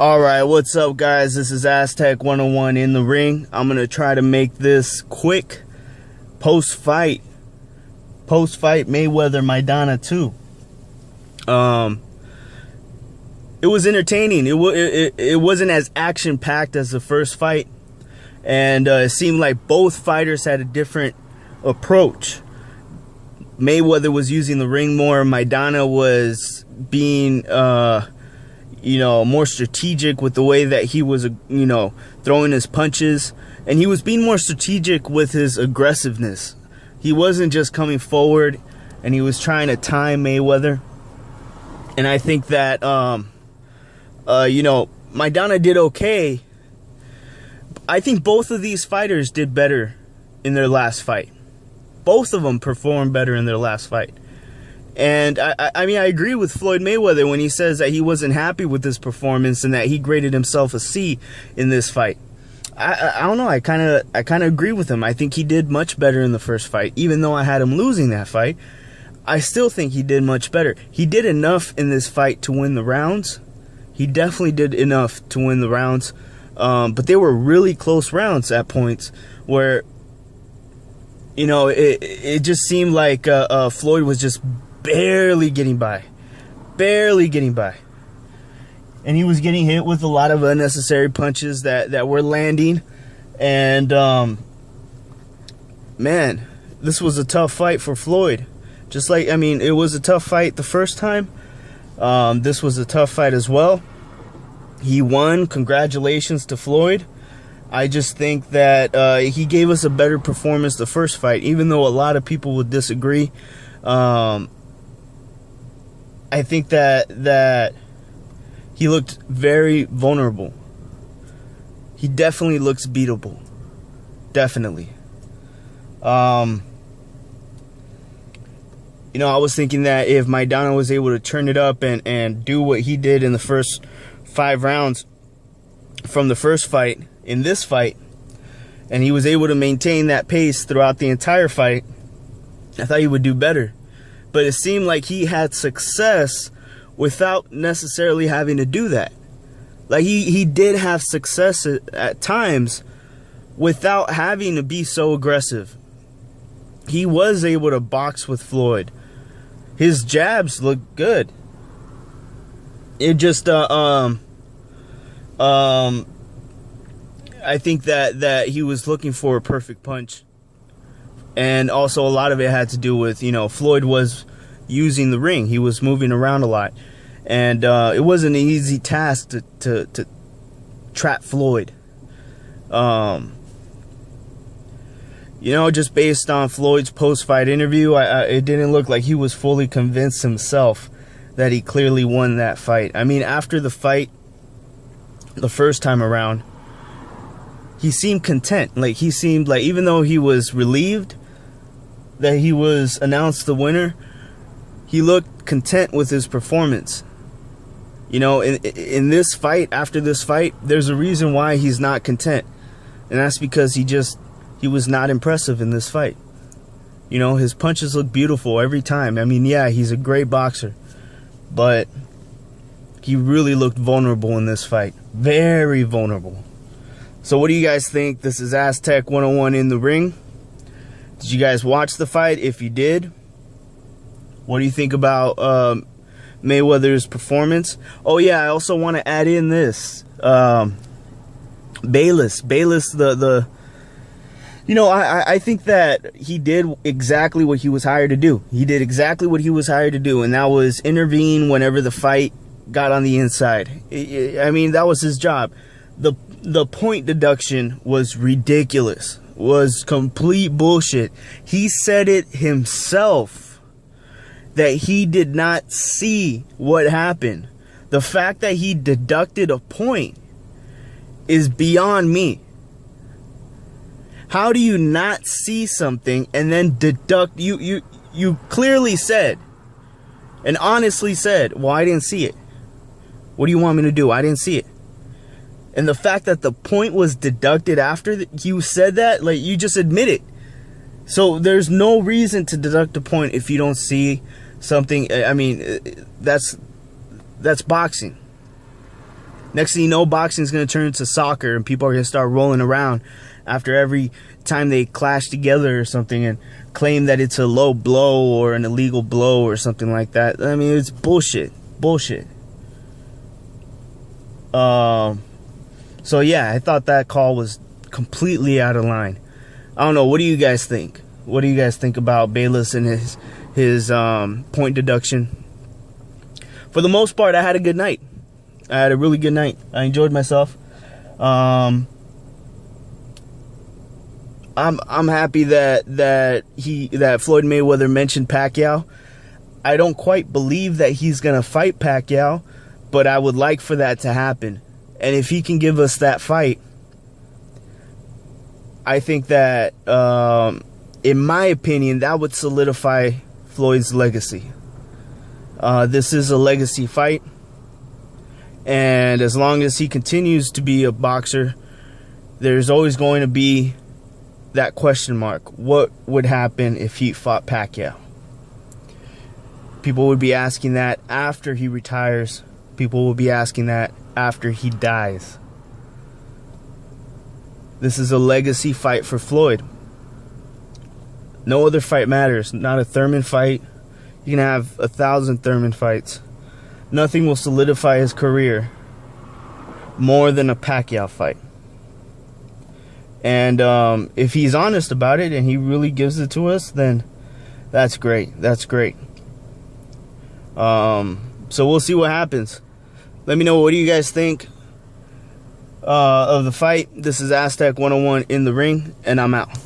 Alright, what's up guys? This is Aztec 101 in the ring. I'm going to try to make this quick. Post-fight Mayweather Maidana 2. It was entertaining. It wasn't as action-packed as the first fight. And it seemed like both fighters had a different approach. Mayweather was using the ring more. Maidana was being more strategic with the way that he was, throwing his punches. And he was being more strategic with his aggressiveness. He wasn't just coming forward and he was trying to time Mayweather. And I think that, Maidana did okay. I think both of these fighters did better in their last fight. Both of them performed better in their last fight. And I agree with Floyd Mayweather when he says that he wasn't happy with his performance and that he graded himself a C in this fight. I don't know. I kind of agree with him. I think he did much better in the first fight, even though I had him losing that fight. I still think he did much better. He did enough in this fight to win the rounds. He definitely did enough to win the rounds. But they were really close rounds at points where, it just seemed like Floyd was just barely getting by. And he was getting hit with a lot of unnecessary punches that were landing. And, man, this was a tough fight for Floyd. Just like, it was a tough fight the first time. This was a tough fight as well. He won. Congratulations to Floyd. I just think that he gave us a better performance the first fight, even though a lot of people would disagree. I think that he looked very vulnerable. He definitely looks beatable. Definitely. I was thinking that if Maidana was able to turn it up and do what he did in the first 5 rounds from the first fight in this fight, and he was able to maintain that pace throughout the entire fight, I thought he would do better. But it seemed like he had success without necessarily having to do that. Like he did have success at times without having to be so aggressive. He was able to box with Floyd. His jabs looked good. It just I think that he was looking for a perfect punch. And also a lot of it had to do with, Floyd was using the ring. He was moving around a lot. And it wasn't an easy task to trap Floyd. Just based on Floyd's post-fight interview, it didn't look like he was fully convinced himself that he clearly won that fight. After the fight, the first time around, he seemed content. Like, he seemed like, even though he was relieved that he was announced the winner, he looked content with his performance. In this fight, after this fight, there's a reason why he's not content. And that's because he was not impressive in this fight. His punches look beautiful every time. Yeah, he's a great boxer. But he really looked vulnerable in this fight. Very vulnerable. So what do you guys think? This is Aztec 101 in the ring. Did you guys watch the fight? If you did, what do you think about Mayweather's performance? Oh yeah, I also want to add in this. Bayless, I think that he did exactly what he was hired to do. He did exactly what he was hired to do, and that was intervene whenever the fight got on the inside. That was his job. The point deduction was ridiculous. Was complete bullshit. He said it himself that he did not see what happened. The fact that he deducted a point is beyond me. How do you not see something and then deduct? You clearly said and honestly said, well, I didn't see it. What do you want me to do? I didn't see it. And the fact that the point was deducted after you said that, like, you just admit it. So there's no reason to deduct a point if you don't see something. That's boxing. Next thing you know, boxing is going to turn into soccer, and people are going to start rolling around after every time they clash together or something and claim that it's a low blow or an illegal blow or something like that. I mean, it's bullshit. Bullshit. So yeah, I thought that call was completely out of line. I don't know. What do you guys think? What do you guys think about Bayless and his point deduction? For the most part, I had a good night. I had a really good night. I enjoyed myself. I'm happy that Floyd Mayweather mentioned Pacquiao. I don't quite believe that he's gonna fight Pacquiao, but I would like for that to happen. And if he can give us that fight, I think that, in my opinion, that would solidify Floyd's legacy. This is a legacy fight. And as long as he continues to be a boxer, there's always going to be that question mark. What would happen if he fought Pacquiao? People would be asking that after he retires. People will be asking that after he dies. This is a legacy fight for Floyd. No other fight matters. Not a Thurman fight. You can have 1,000 Thurman fights. Nothing will solidify his career more than a Pacquiao fight. And if he's honest about it and he really gives it to us, then that's great. That's great. So we'll see what happens. Let me know, what do you guys think of the fight? This is Aztec 101 in the ring, and I'm out.